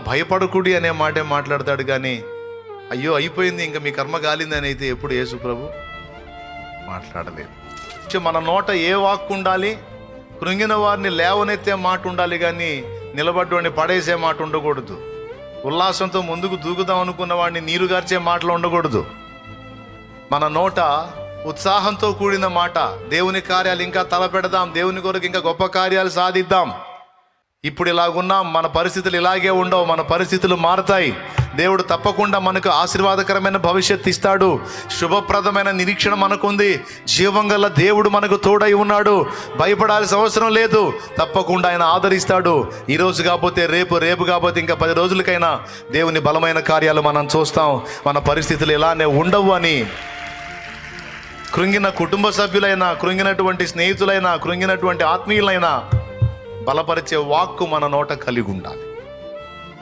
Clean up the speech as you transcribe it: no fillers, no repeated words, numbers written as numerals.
భయపడకుడి అనే మాటే మాట్లాడతాడు కానీ అయ్యో అయిపోయింది ఇంకా మీ కర్మ కాలింది అని అయితే ఎప్పుడు యేసు ప్రభు మాట్లాడలేదు. మన నోట ఏ వాక్కు ఉండాలి? కృంగిన వారిని లేవనెత్తే మాట ఉండాలి కానీ నిలబడ్డవాడిని పడేసే మాట ఉండకూడదు. ఉల్లాసంతో ముందుకు దూకుదాం అనుకున్న వాడిని నీరు గార్చే మాటలు ఉండకూడదు. మన నోట ఉత్సాహంతో కూడిన మాట, దేవుని కార్యాలు ఇంకా తలపెడదాం, దేవుని కొరకు ఇంకా గొప్ప కార్యాలు సాధిద్దాం. ఇప్పుడు ఇలాగున్నా మన పరిస్థితులు ఇలాగే ఉండవు, మన పరిస్థితులు మారతాయి. దేవుడు తప్పకుండా మనకు ఆశీర్వాదకరమైన భవిష్యత్తు ఇస్తాడు. శుభప్రదమైన నిరీక్షణ మనకుంది. జీవం గల దేవుడు మనకు తోడై ఉన్నాడు. భయపడాల్సిన అవసరం లేదు. తప్పకుండా ఆయన ఆదరిస్తాడు. ఈరోజు కాకపోతే రేపు, రేపు కాకపోతే ఇంకా 10 రోజులకైనా దేవుని బలమైన కార్యాలు మనం చూస్తాం. మన పరిస్థితులు ఇలానే ఉండవు అని కృంగిన కుటుంబ సభ్యులైనా, కృంగినటువంటి స్నేహితులైనా, కృంగినటువంటి ఆత్మీయులైనా బలపరిచే వాక్కు మన నోట కలిగి ఉండాలి.